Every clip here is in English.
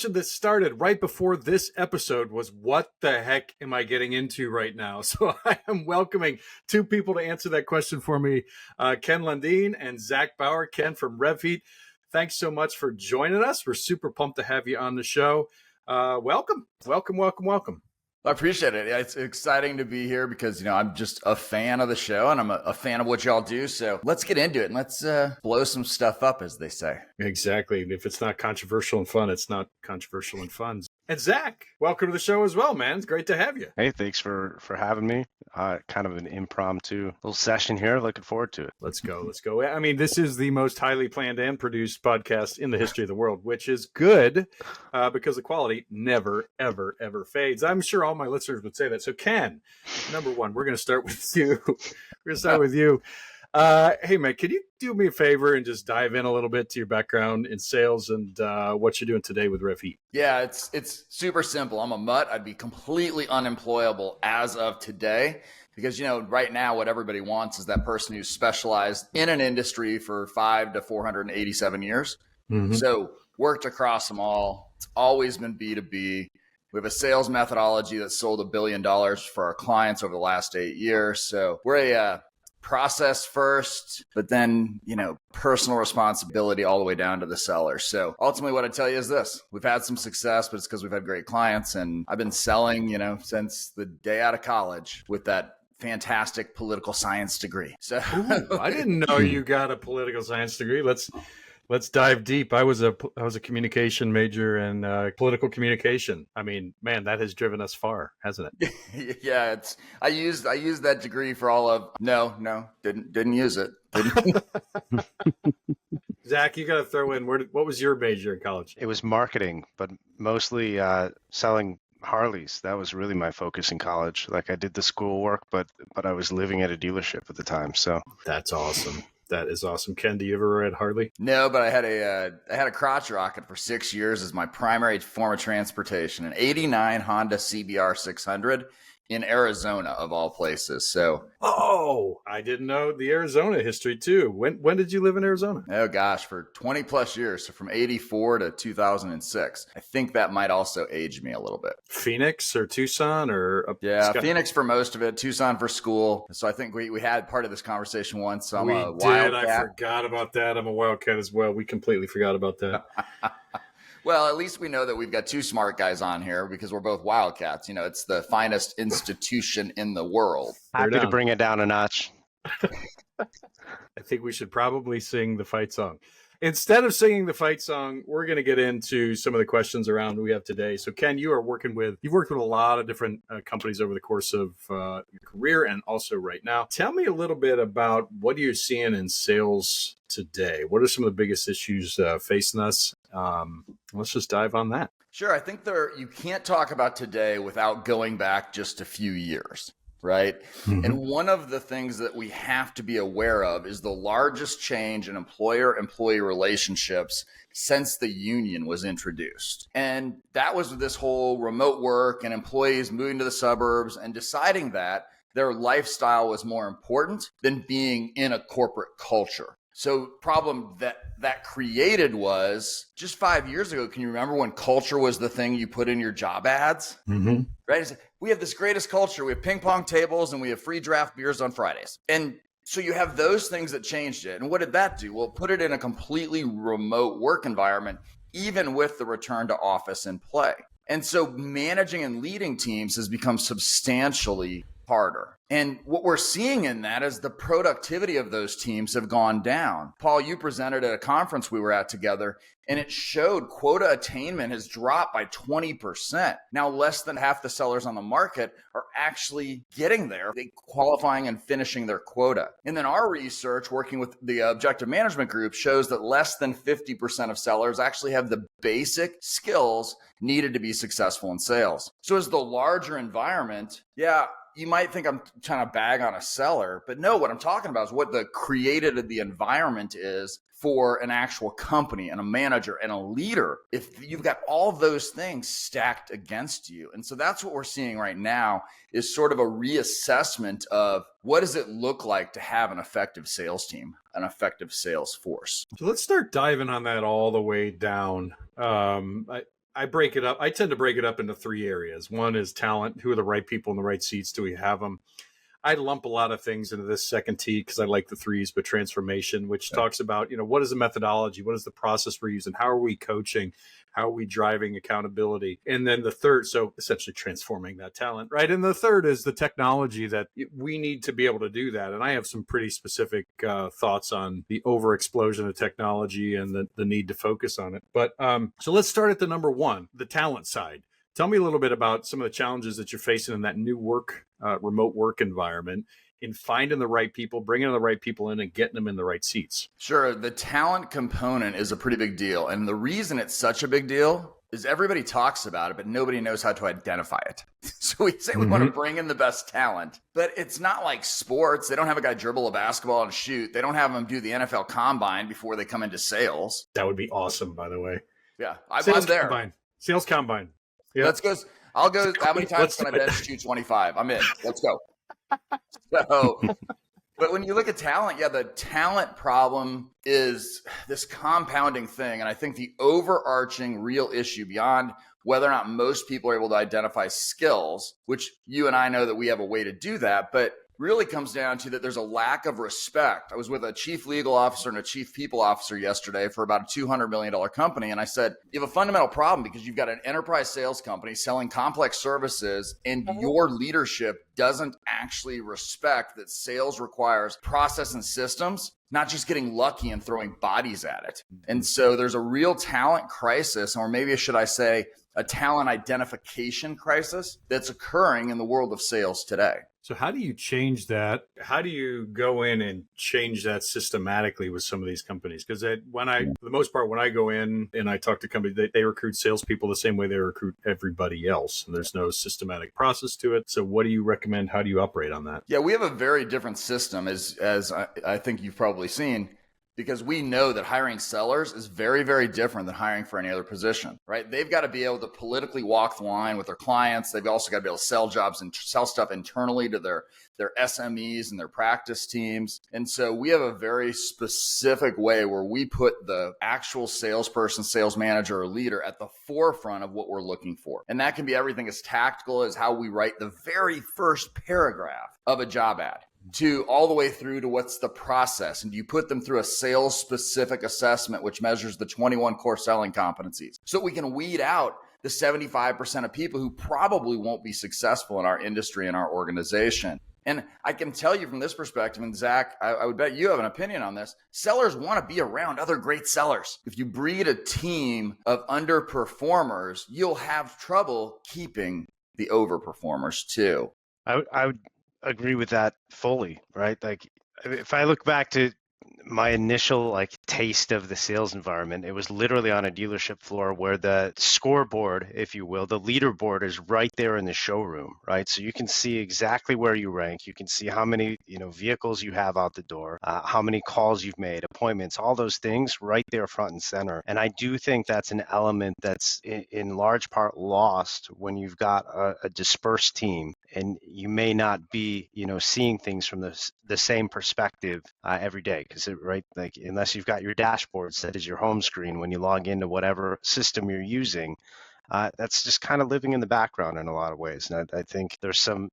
question that started right before this episode was, what the heck am I getting into right now? So I am welcoming two people to answer that question for me, Ken Lundeen and Zach Bauer. Ken from RevHeat, thanks so much for joining us. We're super pumped to have you on the show. Welcome. I appreciate it. It's exciting to be here because, I'm just a fan of the show and I'm a fan of what y'all do. So let's get into it and let's blow some stuff up, as they say. Exactly. If it's not controversial and fun, it's not controversial and fun. And Zach, welcome to the show as well, man. It's great to have you. Hey, thanks for having me. Kind of an impromptu little session here. Looking forward to it. Let's go. I mean, this is the most highly planned and produced podcast in the history of the world, which is good because the quality never, ever, ever fades. I'm sure all my listeners would say that. So Ken, number one, we're going to start with you. Hey, man, can you do me a favor and just dive in a little bit to your background in sales and what you're doing today with RevHeat? Yeah, it's super simple. I'm a mutt. I'd be completely unemployable as of today because, right now what everybody wants is that person who's specialized in an industry for 5 to 487 years. Mm-hmm. So worked across them all. It's always been B2B. We have a sales methodology that sold $1 billion for our clients over the last 8 years. So we're a process first, but then, personal responsibility all the way down to the seller. So ultimately what I tell you is this: we've had some success, but it's because we've had great clients. And I've been selling, since the day out of college with that fantastic political science degree. So ooh, I didn't know you got a political science degree. Let's dive deep. I was a communication major in political communication. I mean, man, that has driven us far, hasn't it? Yeah, I used that degree for all of didn't use it. Zach, you got to throw in what was your major in college? It was marketing, but mostly selling Harleys. That was really my focus in college. Like, I did the schoolwork, but I was living at a dealership at the time. So that's awesome. That is awesome. Ken, do you ever ride Harley? No, but I had a crotch rocket for 6 years as my primary form of transportation, an '89 Honda CBR 600 in Arizona, of all places. So, I didn't know the Arizona history too. When did you live in Arizona? Oh gosh, for 20 plus years. So from 84 to 2006. I think that might also age me a little bit. Phoenix or Tucson or Phoenix for most of it, Tucson for school. So I think we had part of this conversation once. So we did. I forgot about that. I'm a Wildcat as well. We completely forgot about that. Well, at least we know that we've got two smart guys on here because we're both Wildcats. It's the finest institution in the world. Happy to bring it down a notch. I think we should probably sing the fight song. Instead of singing the fight song, we're going to get into some of the questions around we have today. So, Ken, you've worked with a lot of different companies over the course of your career and also right now. Tell me a little bit about what you're seeing in sales today. What are some of the biggest issues facing us? Let's just dive on that. Sure. I think you can't talk about today without going back just a few years. Right. Mm-hmm. And one of the things that we have to be aware of is the largest change in employer-employee relationships since the union was introduced. And that was this whole remote work and employees moving to the suburbs and deciding that their lifestyle was more important than being in a corporate culture. So problem that created was just 5 years ago. Can you remember when culture was the thing you put in your job ads? Mm-hmm. Right? We have this greatest culture. We have ping pong tables and we have free draft beers on Fridays. And so you have those things that changed it. And what did that do? Well, put it in a completely remote work environment, even with the return to office in play. And so managing and leading teams has become substantially harder. And what we're seeing in that is the productivity of those teams have gone down. Paul, you presented at a conference we were at together, and it showed quota attainment has dropped by 20%. Now, less than half the sellers on the market are actually getting there, qualifying and finishing their quota. And then our research, working with the Objective Management Group, shows that less than 50% of sellers actually have the basic skills needed to be successful in sales. So as the larger environment, you might think I'm trying to bag on a seller, but no, what I'm talking about is what the created the environment is for an actual company and a manager and a leader. If you've got all those things stacked against you. And so that's what we're seeing right now is sort of a reassessment of what does it look like to have an effective sales team, an effective sales force. So let's start diving on that all the way down. I break it up. I tend to break it up into three areas. One is talent. Who are the right people in the right seats? Do we have them? I lump a lot of things into this second T because I like the threes, but transformation, which talks about, what is the methodology? What is the process we're using? How are we coaching? How are we driving accountability? And then the third, so essentially transforming that talent, right? And the third is the technology that we need to be able to do that. And I have some pretty specific thoughts on the over explosion of technology and the need to focus on it. But so let's start at the number one, the talent side. Tell me a little bit about some of the challenges that you're facing in that new remote work environment in finding the right people, bringing the right people in and getting them in the right seats. Sure. The talent component is a pretty big deal. And the reason it's such a big deal is everybody talks about it, but nobody knows how to identify it. So we say we want to bring in the best talent, but it's not like sports. They don't have a guy dribble a basketball and shoot. They don't have them do the NFL combine before they come into sales. That would be awesome, by the way. Yeah, I'm there. Combine. Sales combine. Yeah. Let's go. I'll go. How many times can I bench 225? I'm in. Let's go. So, but when you look at talent, the talent problem is this compounding thing. And I think the overarching real issue beyond whether or not most people are able to identify skills, which you and I know that we have a way to do that, but really comes down to that there's a lack of respect. I was with a chief legal officer and a chief people officer yesterday for about a $200 million company. And I said, you have a fundamental problem because you've got an enterprise sales company selling complex services and your leadership doesn't actually respect that sales requires process and systems, not just getting lucky and throwing bodies at it. And so there's a real talent crisis, or maybe should I say a talent identification crisis that's occurring in the world of sales today. So how do you change that? How do you go in and change that systematically with some of these companies? Because for the most part, when I go in and I talk to companies, they recruit salespeople the same way they recruit everybody else. And there's no systematic process to it. So what do you recommend? How do you operate on that? Yeah, we have a very different system, as I think you've probably seen, because we know that hiring sellers is very, very different than hiring for any other position, right? They've got to be able to politically walk the line with their clients. They've also got to be able to sell jobs and sell stuff internally to their SMEs and their practice teams. And so we have a very specific way where we put the actual salesperson, sales manager, or leader at the forefront of what we're looking for. And that can be everything as tactical as how we write the very first paragraph of a job ad, to all the way through to what's the process. And you put them through a sales specific assessment, which measures the 21 core selling competencies. So we can weed out the 75% of people who probably won't be successful in our industry and our organization. And I can tell you from this perspective, and Zach, I would bet you have an opinion on this, sellers want to be around other great sellers. If you breed a team of underperformers, you'll have trouble keeping the overperformers too. I would agree with that fully, right? Like if I look back to my initial taste of the sales environment, it was literally on a dealership floor where the scoreboard, if you will, the leaderboard is right there in the showroom, right? So you can see exactly where you rank. You can see how many, vehicles you have out the door, how many calls you've made, appointments, all those things right there front and center. And I do think that's an element that's in large part lost when you've got a dispersed team and you may not be, seeing things from the same perspective every day. Because right, unless you've got your dashboard set as your home screen when you log into whatever system you're using, that's just kind of living in the background in a lot of ways. And I think there's some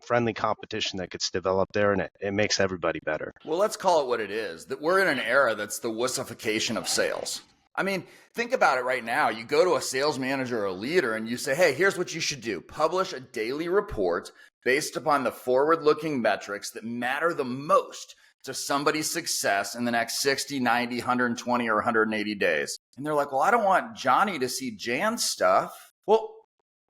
friendly competition that gets developed there, and it makes everybody better. Well, let's call it what it is. That we're in an era that's the wussification of sales. I mean, think about it right now. You go to a sales manager or a leader and you say, hey, here's what you should do. Publish a daily report based upon the forward-looking metrics that matter the most to somebody's success in the next 60, 90, 120, or 180 days. And they're like, well, I don't want Johnny to see Jan's stuff. Well,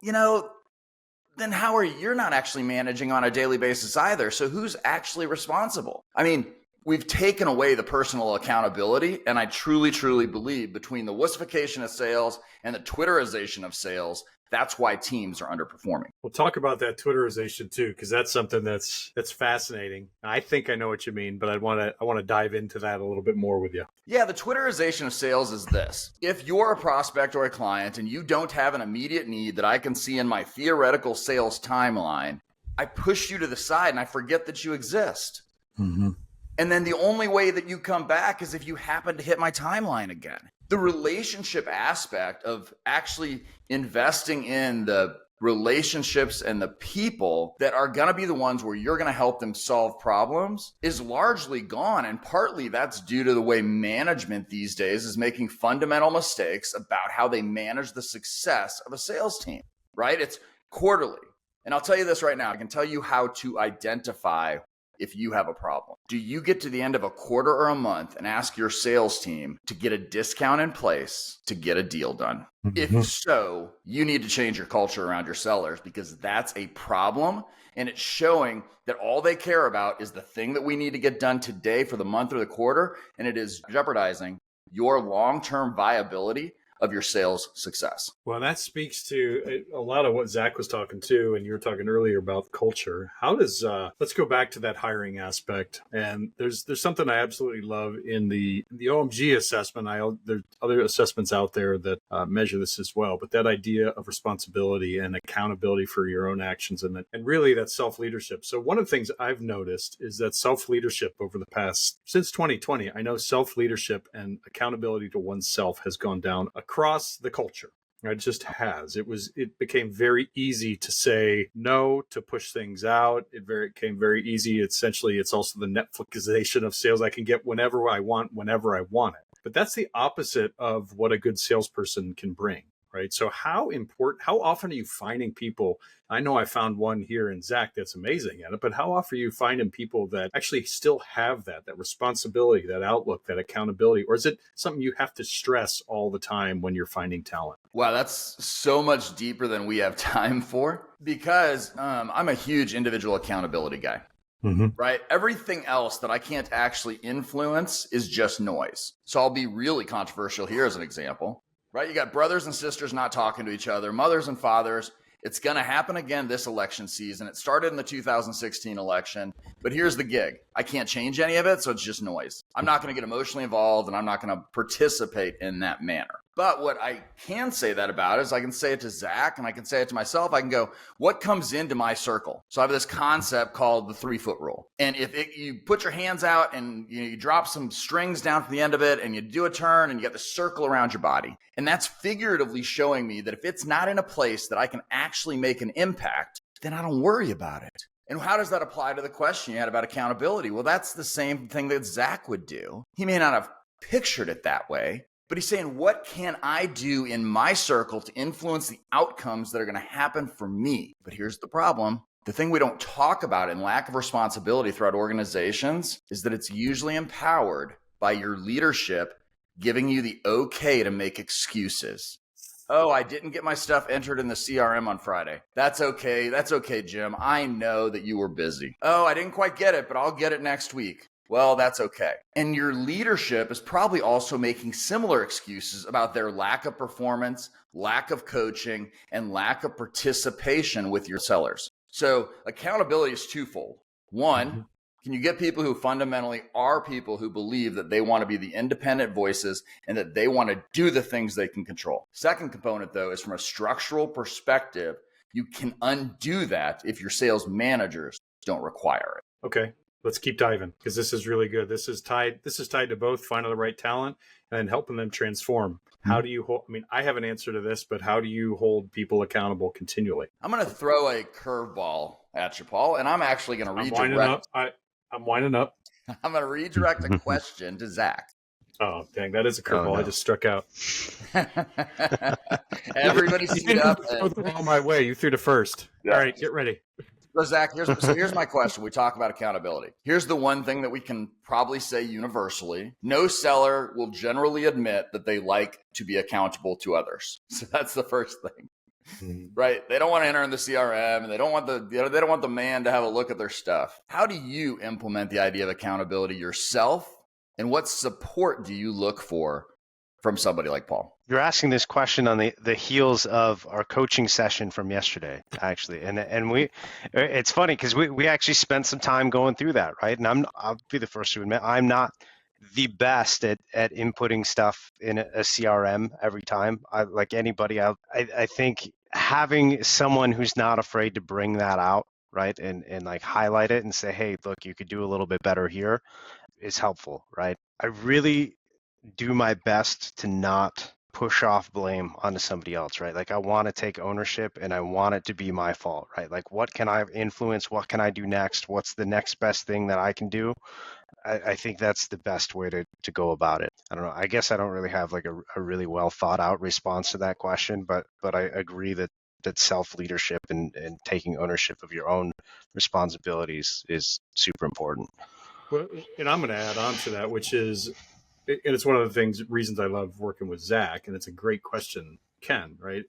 then how are you're not actually managing on a daily basis either. So who's actually responsible? I mean, we've taken away the personal accountability. And I truly, truly believe between the wussification of sales and the Twitterization of sales, that's why teams are underperforming. We'll talk about that Twitterization too, because that's something that's fascinating. I think I know what you mean, but I want to dive into that a little bit more with you. Yeah, the Twitterization of sales is this. If you're a prospect or a client and you don't have an immediate need that I can see in my theoretical sales timeline, I push you to the side and I forget that you exist. Mm-hmm. And then the only way that you come back is if you happen to hit my timeline again. The relationship aspect of actually investing in the relationships and the people that are going to be the ones where you're going to help them solve problems is largely gone. And partly that's due to the way management these days is making fundamental mistakes about how they manage the success of a sales team, right? It's quarterly. And I'll tell you this right now. I can tell you how to identify if you have a problem. Do you get to the end of a quarter or a month and ask your sales team to get a discount in place to get a deal done? If so, you need to change your culture around your sellers, because that's a problem. And it's showing that all they care about is the thing that we need to get done today for the month or the quarter. And it is jeopardizing your long-term viability of your sales success. Well, that speaks to a lot of what Zach was talking to, and you were talking earlier about culture. How does let's go back to that hiring aspect. And there's something I absolutely love in the OMG assessment. There's other assessments out there that measure this as well, but that idea of responsibility and accountability for your own actions, and really that self-leadership. So one of the things I've noticed is that self-leadership over the past, since 2020, I know self-leadership and accountability to oneself has gone down across the culture. It just has. It became very easy to say no, to push things out. It became very easy. Essentially, it's also the Netflixization of sales. I can get whenever I want, whenever I want it. But that's the opposite of what a good salesperson can bring, right? So how often are you finding people? I know I found one here in Zach that's amazing at it, but how often are you finding people that actually still have that responsibility, that outlook, that accountability? Or is it something you have to stress all the time when you're finding talent? Wow, that's so much deeper than we have time for, because I'm a huge individual accountability guy. Right? Everything else that I can't actually influence is just noise. So I'll be really controversial here as an example, right? You got brothers and sisters not talking to each other, mothers and fathers. It's going to happen again this election season. It started in the 2016 election, but here's the gig. I can't change any of it, so it's just noise. I'm not going to get emotionally involved, and I'm not going to participate in that manner. But what I can say that about is I can say it to Zach, and I can say it to myself. I can go, what comes into my circle? So I have this concept called the 3-foot rule. And if you put your hands out and you drop some strings down to the end of it, and you do a turn, and you get the circle around your body. And that's figuratively showing me that if it's not in a place that I can actually make an impact, then I don't worry about it. And how does that apply to the question you had about accountability? Well, that's the same thing that Zach would do. He may not have pictured it that way, but he's saying, what can I do in my circle to influence the outcomes that are going to happen for me? But here's the problem. The thing we don't talk about in lack of responsibility throughout organizations is that it's usually empowered by your leadership giving you the okay to make excuses. Oh, I didn't get my stuff entered in the CRM on Friday. That's okay. That's okay, Jim. I know that you were busy. Oh, I didn't quite get it, but I'll get it next week. Well, that's okay. And your leadership is probably also making similar excuses about their lack of performance, lack of coaching, and lack of participation with your sellers. So accountability is twofold. One, can you get people who fundamentally are people who believe that they want to be the independent voices and that they want to do the things they can control? Second component, though, is from a structural perspective, you can undo that if your sales managers don't require it. Okay. Let's keep diving, because this is really good. This is tied to both finding the right talent and helping them transform. How do you hold? I mean, I have an answer to this, but how do you hold people accountable continually? I'm going to throw a curveball at you, Paul, and I'm actually going to redirect. I'm winding up. I'm going to redirect a question to Zach. Oh, dang, that is a curveball. No. I just struck out. Everybody stood up. Throw the ball my way. You threw to first. Yeah. All right, get ready. So Zach, here's my question. We talk about accountability. Here's the one thing that we can probably say universally. No seller will generally admit that they like to be accountable to others. So that's the first thing, right? They don't want to enter in the CRM, and they don't want the man to have a look at their stuff. How do you implement the idea of accountability yourself, and what support do you look for from somebody like Paul? You're asking this question on the heels of our coaching session from yesterday, actually. And it's funny because we actually spent some time going through that, right? And I'll be the first to admit, I'm not the best at inputting stuff in a CRM every time. Like anybody, I think having someone who's not afraid to bring that out, right? And like highlight it and say, hey, look, you could do a little bit better here is helpful, right? I really do my best to not push off blame onto somebody else, right? Like I want to take ownership and I want it to be my fault, right? Like what can I influence? What can I do next? What's the next best thing that I can do? I think that's the best way to go about it. I don't know. I guess I don't really have like a really well thought out response to that question, but I agree that self leadership and taking ownership of your own responsibilities is super important. Well, and I'm going to add on to that, which is, and it's one of the reasons I love working with Zach, and it's a great question, Ken, right?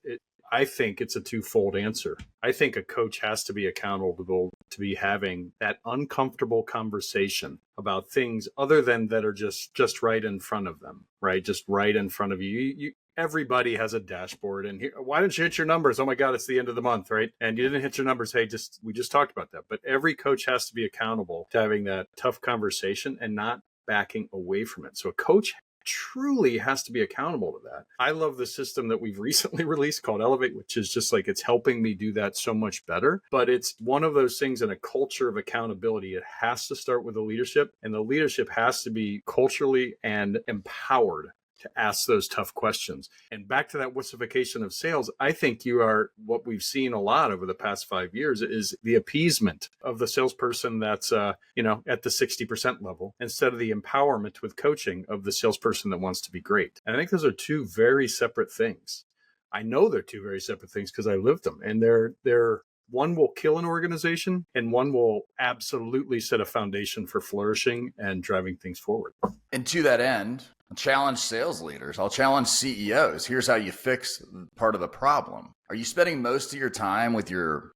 I think it's a twofold answer. I think a coach has to be accountable to be having that uncomfortable conversation about things other than that are just right in front of them, right? Just right in front of you. Everybody has a dashboard, and why didn't you hit your numbers? Oh my God, it's the end of the month, right? And you didn't hit your numbers. Hey, we just talked about that. But every coach has to be accountable to having that tough conversation and not backing away from it. So a coach truly has to be accountable to that. I love the system that we've recently released called Elevate, which is just like, it's helping me do that so much better. But it's one of those things in a culture of accountability. It has to start with the leadership, and the leadership has to be culturally and empowered to ask those tough questions. And back to that wussification of sales, I think you are, what we've seen a lot over the past 5 years is the appeasement of the salesperson that's, at the 60% level, instead of the empowerment with coaching of the salesperson that wants to be great. And I think those are two very separate things. I know they're two very separate things because I lived them, and they're one will kill an organization and one will absolutely set a foundation for flourishing and driving things forward. And to that end, I'll challenge sales leaders. I'll challenge CEOs. Here's how you fix part of the problem. Are you spending most of your time with your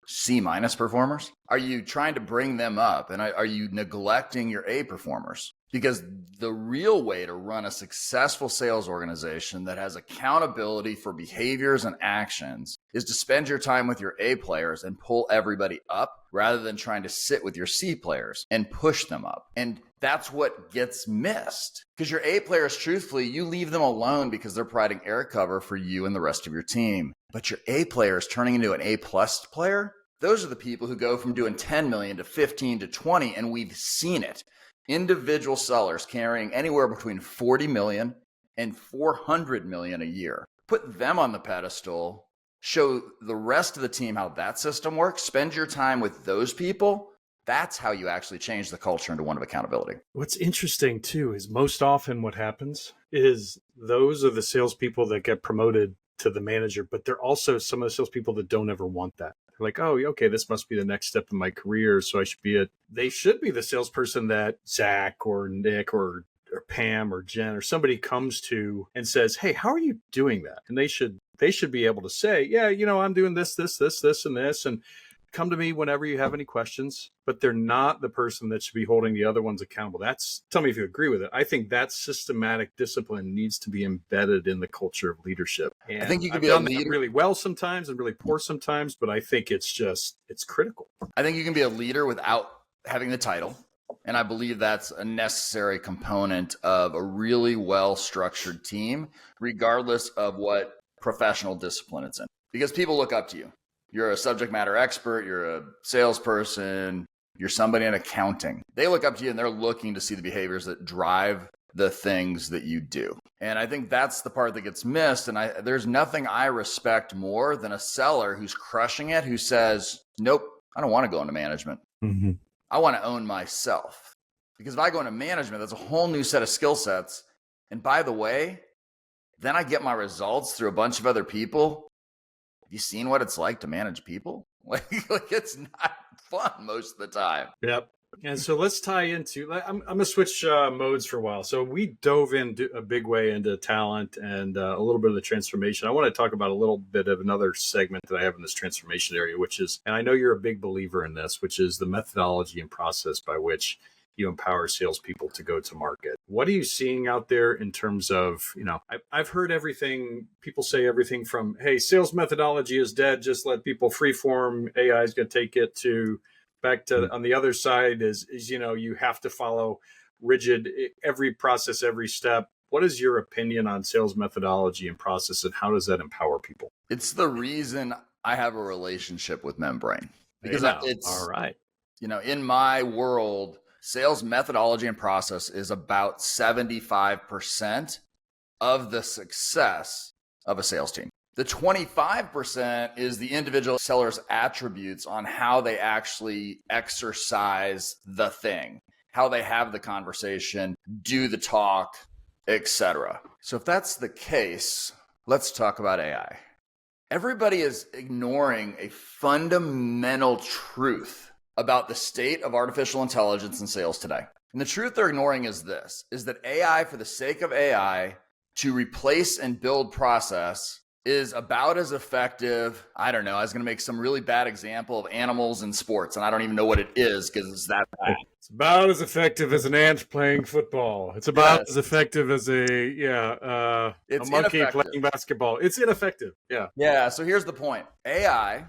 C- performers? Are you trying to bring them up? And are you neglecting your A performers? Because the real way to run a successful sales organization that has accountability for behaviors and actions is to spend your time with your A players and pull everybody up rather than trying to sit with your C players and push them up. And that's what gets missed. Because your A players, truthfully, you leave them alone because they're providing air cover for you and the rest of your team. But your A players turning into an A+ player, those are the people who go from doing 10 million to 15 to 20, and we've seen it. Individual sellers carrying anywhere between 40 million and 400 million a year. Put them on the pedestal, show the rest of the team how that system works, spend your time with those people. That's how you actually change the culture into one of accountability. What's interesting too is most often what happens is those are the salespeople that get promoted to the manager, but they're also some of the salespeople that don't ever want that. They're like, oh, okay, this must be the next step in my career. So they should be the salesperson that Zach or Nick or Pam or Jen or somebody comes to and says, hey, how are you doing that? And they should be able to say, yeah, I'm doing this, and this, and come to me whenever you have any questions. But they're not the person that should be holding the other ones accountable. Tell me if you agree with it. I think that systematic discipline needs to be embedded in the culture of leadership. And I think you can I've be done a leader that really well sometimes and really poor sometimes, but I think it's critical. I think you can be a leader without having the title. And I believe that's a necessary component of a really well-structured team, regardless of what professional discipline it's in. Because people look up to you. You're a subject matter expert, you're a salesperson, you're somebody in accounting. They look up to you and they're looking to see the behaviors that drive the things that you do. And I think that's the part that gets missed. And there's nothing I respect more than a seller who's crushing it, who says, nope, I don't want to go into management. Mm-hmm. I want to own myself. Because if I go into management, that's a whole new set of skill sets. And by the way, then I get my results through a bunch of other people. Have you seen what it's like to manage people? Like it's not fun most of the time. Yep. And so let's tie into, I'm going to switch modes for a while. So we dove in a big way into talent and a little bit of the transformation. I want to talk about a little bit of another segment that I have in this transformation area, which is, and I know you're a big believer in this, which is the methodology and process by which you empower salespeople to go to market. What are you seeing out there in terms of, I've heard everything, people say everything from, hey, sales methodology is dead, just let people freeform, AI is going to take it, to back to on the other side is you have to follow rigid every process, every step. What is your opinion on sales methodology and process, and how does that empower people? It's the reason I have a relationship with Membrane, because it's all right. In my world, sales methodology and process is about 75% of the success of a sales team. The 25% is the individual seller's attributes on how they actually exercise the thing, how they have the conversation, do the talk, etc. So if that's the case, let's talk about AI. Everybody is ignoring a fundamental truth about the state of artificial intelligence in sales today. And the truth they're ignoring is this, is that AI, for the sake of AI, to replace and build process is about as effective. I don't know. I was going to make some really bad example of animals in sports, and I don't even know what it is because it's that bad. It's about as effective as an ant playing football. It's about as effective as a monkey playing basketball. It's ineffective. Yeah. Yeah. So here's the point. AI,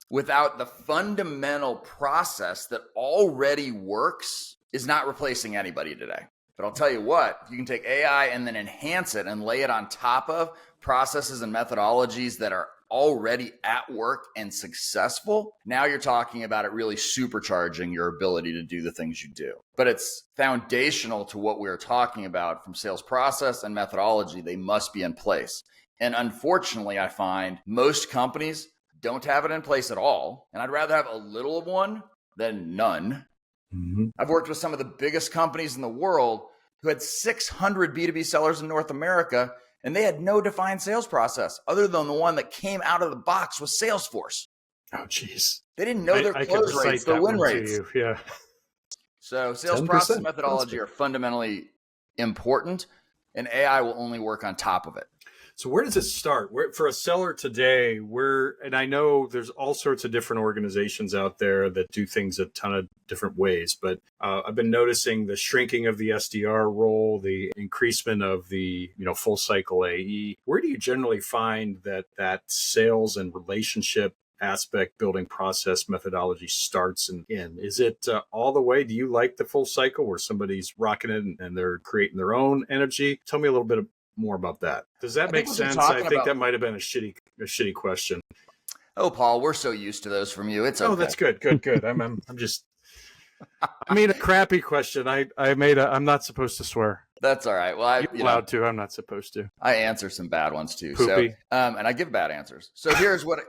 without the fundamental process that already works, is not replacing anybody today. But I'll tell you what, you can take AI and then enhance it and lay it on top of processes and methodologies that are already at work and successful. Now you're talking about it really supercharging your ability to do the things you do. But it's foundational to what we're talking about from sales process and methodology. They must be in place. And unfortunately, I find most companies don't have it in place at all. And I'd rather have a little of one than none. Mm-hmm. I've worked with some of the biggest companies in the world who had 600 B2B sellers in North America, and they had no defined sales process other than the one that came out of the box with Salesforce. Oh, geez. They didn't know their close rates, their win rates. Yeah. So sales process and methodology are fundamentally important, and AI will only work on top of it. So where does it start? For a seller today, and I know there's all sorts of different organizations out there that do things a ton of different ways, but I've been noticing the shrinking of the SDR role, the increasement of the full cycle AE. Where do you generally find that sales and relationship aspect, building process methodology starts and end? Is it all the way? Do you like the full cycle where somebody's rocking it and they're creating their own energy? Tell me a little bit more about that. Does that make sense? I think that might have been a shitty question. Oh, Paul, we're so used to those from you. It's okay. Oh, that's good. I'm just. I made a crappy question. I'm not supposed to swear. That's all right. Well, You're allowed to. I'm not supposed to. I answer some bad ones too. Poopy. So, and I give bad answers. So here's what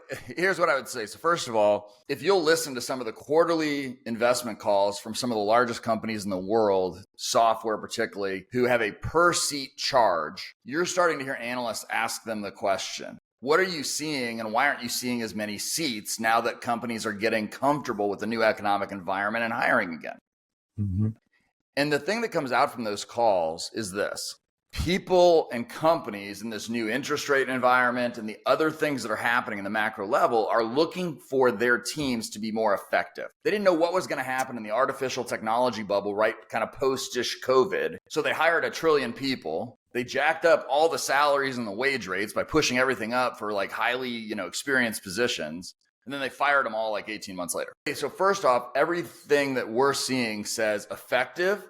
I would say. So first of all, if you'll listen to some of the quarterly investment calls from some of the largest companies in the world, software particularly, who have a per seat charge, you're starting to hear analysts ask them the question, what are you seeing and why aren't you seeing as many seats now that companies are getting comfortable with the new economic environment and hiring again? Mm-hmm. And the thing that comes out from those calls is this. People and companies in this new interest rate environment and the other things that are happening in the macro level are looking for their teams to be more effective. They didn't know what was going to happen in the artificial technology bubble, right? Kind of post-ish COVID. So they hired 1 trillion people. They jacked up all the salaries and the wage rates by pushing everything up for like highly, experienced positions. And then they fired them all like 18 months later. Okay, so first off, everything that we're seeing says effective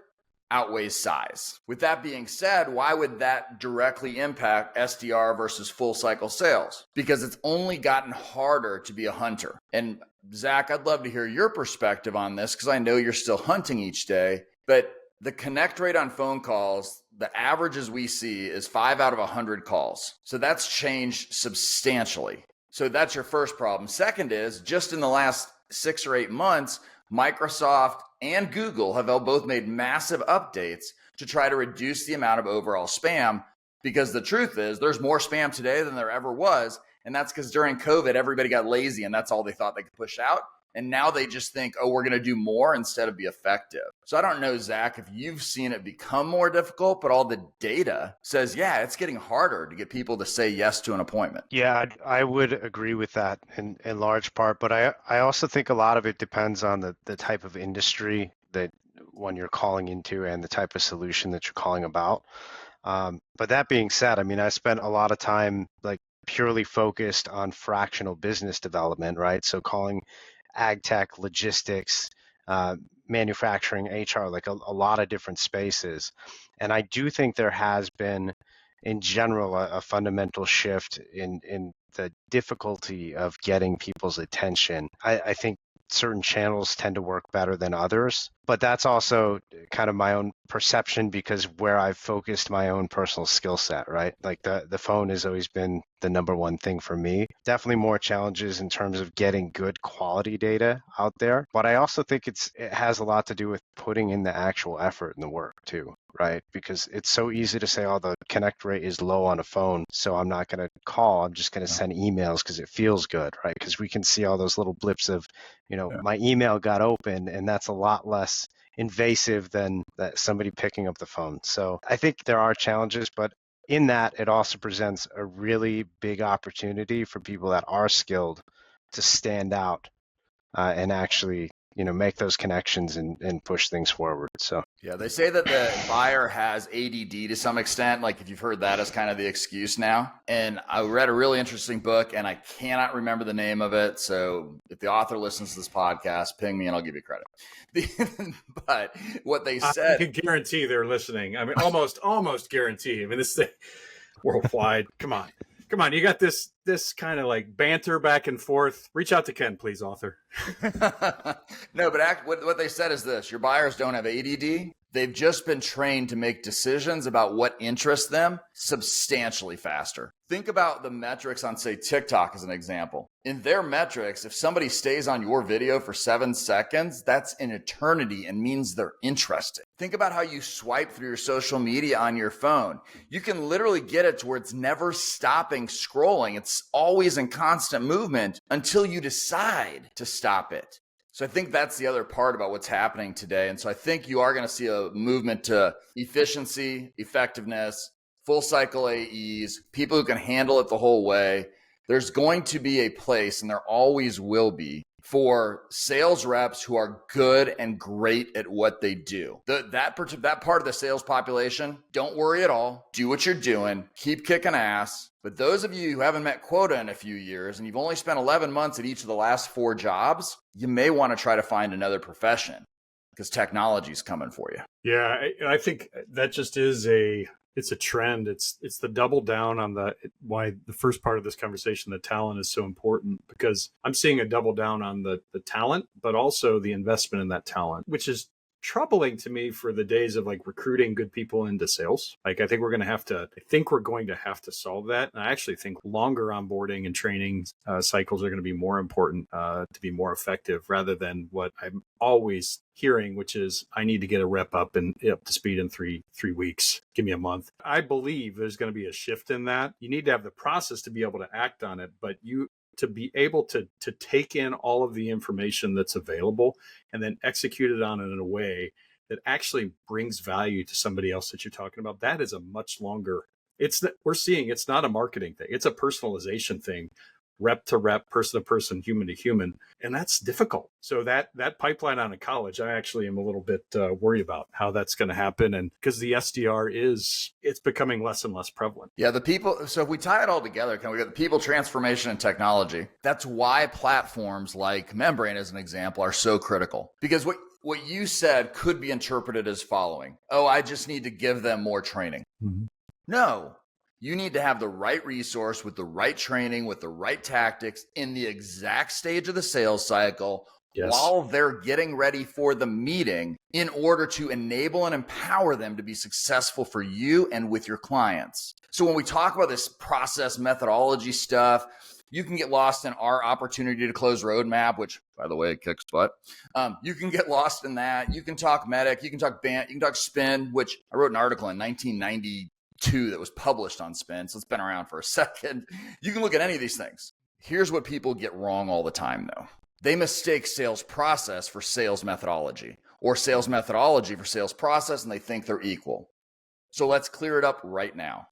outweighs size. With that being said, why would that directly impact SDR versus full cycle sales? Because it's only gotten harder to be a hunter. And Zach, I'd love to hear your perspective on this because I know you're still hunting each day, but the connect rate on phone calls, the averages we see is 5 out of 100 calls. So that's changed substantially. So that's your first problem. Second is just in the last 6 or 8 months, Microsoft and Google have both made massive updates to try to reduce the amount of overall spam, because the truth is there's more spam today than there ever was. And that's because during COVID, everybody got lazy and that's all they thought they could push out. And now they just think, oh, we're going to do more instead of be effective. So I don't know, Zach, if you've seen it become more difficult, but all the data says, yeah, it's getting harder to get people to say yes to an appointment. Yeah, I would agree with that in large part. But I also think a lot of it depends on the type of industry that one you're calling into and the type of solution that you're calling about. But that being said, I mean, I spent a lot of time like purely focused on fractional business development, right? So calling ag tech, logistics, manufacturing, HR, like a lot of different spaces. And I do think there has been, in general, a fundamental shift in the difficulty of getting people's attention. I think certain channels tend to work better than others. But that's also kind of my own perception because where I've focused my own personal skill set, right? Like the phone has always been the number one thing for me. Definitely more challenges in terms of getting good quality data out there. But I also think it has a lot to do with putting in the actual effort and the work too, right? Because it's so easy to say, oh, the connect rate is low on a phone, so I'm not going to call. I'm just going to send emails because it feels good, right? Because we can see all those little blips of, my email got open, and that's a lot less invasive than that somebody picking up the phone. So I think there are challenges, but in that, it also presents a really big opportunity for people that are skilled to stand out and actually, make those connections and push things forward. So yeah, they say that the buyer has ADD to some extent. Like if you've heard that as kind of the excuse now. And I read a really interesting book and I cannot remember the name of it. So if the author listens to this podcast, ping me and I'll give you credit. But what they said, I can guarantee they're listening. I mean, almost guarantee. I mean, this thing worldwide. Come on. You got this kind of like banter back and forth. Reach out to Ken, please, author. No, but what they said is this: your buyers don't have ADD. They've just been trained to make decisions about what interests them substantially faster. Think about the metrics on, say, TikTok as an example. In their metrics, if somebody stays on your video for 7 seconds, that's an eternity and means they're interested. Think about how you swipe through your social media on your phone. You can literally get it to where it's never stopping scrolling. It's always in constant movement until you decide to stop it. So I think that's the other part about what's happening today. And so I think you are going to see a movement to efficiency, effectiveness, full cycle AEs, people who can handle it the whole way. There's going to be a place, and there always will be, for sales reps who are good and great at what they do. That part of the sales population, don't worry at all. Do what you're doing. Keep kicking ass. But those of you who haven't met quota in a few years and you've only spent 11 months at each of the last 4 jobs, you may want to try to find another profession because technology is coming for you. Yeah, I think that just is it's a trend. It's the double down on why the first part of this conversation, the talent, is so important, because I'm seeing a double down on the talent, but also the investment in that talent, which is troubling to me for the days of like recruiting good people into sales. Like I think we're going to have to solve that. And I actually think longer onboarding and training cycles are going to be more important to be more effective, rather than what I'm always hearing, which is I need to get a rep up to speed in three weeks. Give me a month. I believe there's going to be a shift in that. You need to have the process to be able to act on it, but to be able to take in all of the information that's available and then execute it on it in a way that actually brings value to somebody else that you're talking about. That is a much longer, we're seeing it's not a marketing thing. It's a personalization thing, rep to rep, person to person, human to human. And that's difficult. So that pipeline out of college, I actually am a little bit worried about how that's going to happen. And because the SDR it's becoming less and less prevalent. Yeah, so if we tie it all together, we got the people, transformation, and technology. That's why platforms like Membrane, as an example, are so critical. Because what you said could be interpreted as following: oh, I just need to give them more training. Mm-hmm. No. You need to have the right resource with the right training, with the right tactics in the exact stage of the sales cycle, yes, while they're getting ready for the meeting, in order to enable and empower them to be successful for you and with your clients. So when we talk about this process methodology stuff, you can get lost in our opportunity to close roadmap, which, by the way, kicks butt. You can get lost in that. You can talk Medic. You can talk BANT. You can talk Spin, which I wrote an article in 1992 that was published on Spin, so it's been around for a second. You can look at any of these things. Here's what people get wrong all the time, though. They mistake sales process for sales methodology, or sales methodology for sales process, and they think they're equal. So let's clear it up right now.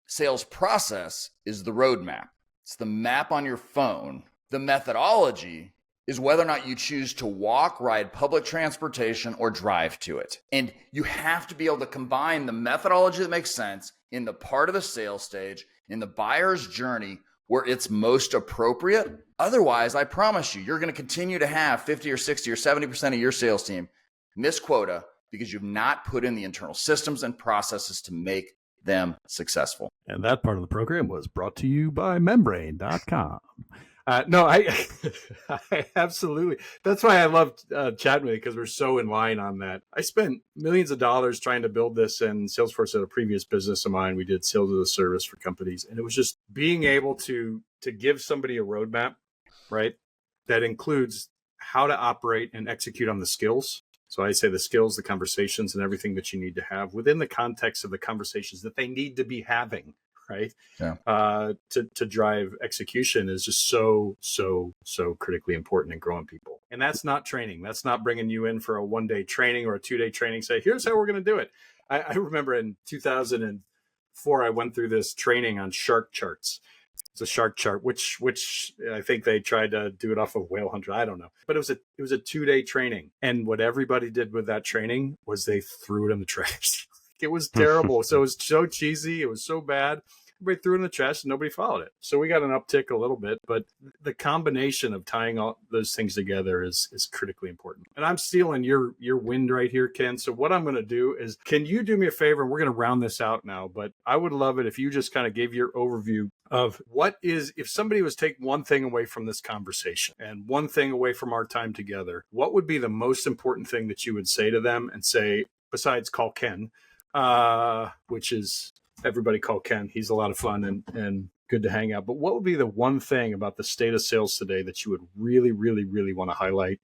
Sales process is the roadmap. It's the map on your phone. The methodology is whether or not you choose to walk, ride public transportation, or drive to it. And you have to be able to combine the methodology that makes sense in the part of the sales stage, in the buyer's journey where it's most appropriate. Otherwise, I promise you're going to continue to have 50 or 60 or 70% of your sales team miss quota because you've not put in the internal systems and processes to make them successful. And that part of the program was brought to you by Membrane.com. No, I absolutely. That's why I love chatting with you, because we're so in line on that. I spent millions of dollars trying to build this in Salesforce at a previous business of mine. We did sales as a service for companies, and it was just being able to give somebody a roadmap, right? That includes how to operate and execute on the skills. So I say the skills, the conversations, and everything that you need to have within the context of the conversations that they need to be having, right? Yeah. To drive execution is just so critically important in growing people. And that's not training. That's not bringing you in for a 1-day training or a 2-day training. Say, here's how we're going to do it. I remember in 2004, I went through this training on shark charts. It's a shark chart, which I think they tried to do it off of Whale Hunter. I don't know, but it was a 2-day training, and what everybody did with that training was they threw it in the trash. It was terrible. So it was so cheesy. It was so bad. Everybody threw it in the trash and nobody followed it. So we got an uptick a little bit, but the combination of tying all those things together is critically important. And I'm stealing your wind right here, Ken. So what I'm going to do is, can you do me a favor? And we're going to round this out now, but I would love it if you just kind of gave your overview of what is, if somebody was take one thing away from this conversation and one thing away from our time together, what would be the most important thing that you would say to them and say, besides call Ken, which is everybody call Ken. He's a lot of fun and good to hang out. But what would be the one thing about the state of sales today that you would really, really, really want to highlight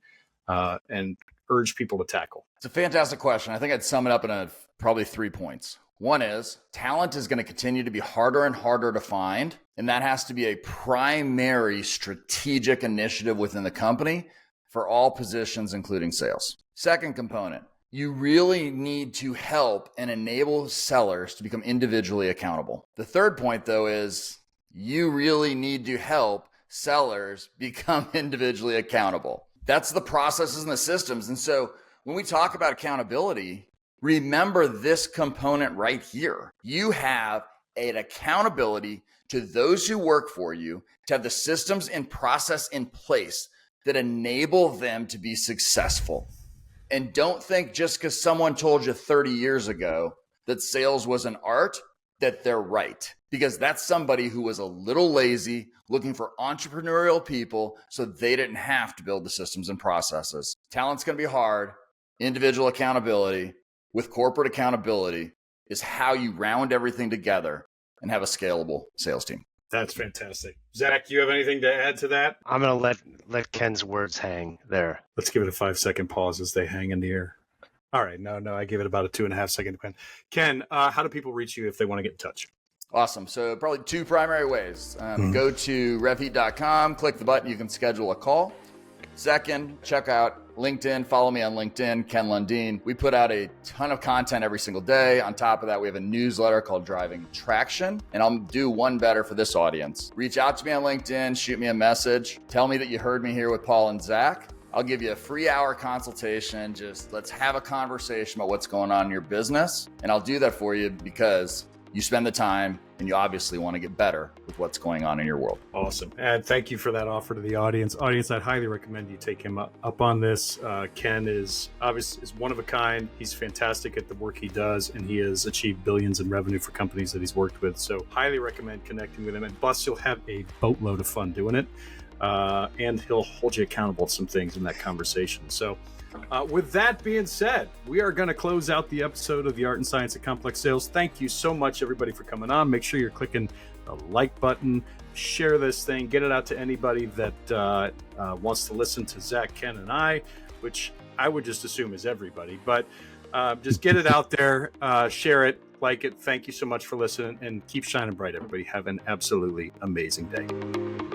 and urge people to tackle? It's a fantastic question. I think I'd sum it up in probably 3 points. One is talent is going to continue to be harder and harder to find. And that has to be a primary strategic initiative within the company for all positions, including sales. Second component, you really need to help and enable sellers to become individually accountable. The third point, though, is you really need to help sellers become individually accountable. That's the processes and the systems. And so when we talk about accountability, remember this component right here. You have an accountability to those who work for you to have the systems and process in place that enable them to be successful. And don't think just because someone told you 30 years ago that sales was an art, that they're right. Because that's somebody who was a little lazy, looking for entrepreneurial people so they didn't have to build the systems and processes. Talent's going to be hard. Individual accountability with corporate accountability is how you round everything together and have a scalable sales team. That's fantastic. Zach, do you have anything to add to that? I'm going to let Ken's words hang there. Let's give it a 5-second pause as they hang in the air. All right. No, I gave it about a 2.5 second. Ken, how do people reach you if they want to get in touch? Awesome. So probably 2 primary ways. Go to revheat.com, click the button. You can schedule a call. Second, check out LinkedIn. Follow me on LinkedIn, Ken Lundeen. We put out a ton of content every single day. On top of that, we have a newsletter called Driving Traction. And I'll do one better for this audience. Reach out to me on LinkedIn, shoot me a message. Tell me that you heard me here with Paul and Zach. I'll give you a free hour consultation. Just let's have a conversation about what's going on in your business. And I'll do that for you because you spend the time and you obviously want to get better with what's going on in your world. Awesome. And thank you for that offer to the audience. Audience, I'd highly recommend you take him up on this. Ken is obviously one of a kind. He's fantastic at the work he does, and he has achieved billions in revenue for companies that he's worked with. So highly recommend connecting with him. And plus, you'll have a boatload of fun doing it. And he'll hold you accountable to some things in that conversation. So with that being said, we are going to close out the episode of The Art and Science of Complex Sales. Thank you so much, everybody, for coming on. Make sure you're clicking the like button, share this thing, get it out to anybody that wants to listen to Zach, Ken, and I, which I would just assume is everybody. But just get it out there, share it, like it. Thank you so much for listening, and keep shining bright, everybody. Have an absolutely amazing day.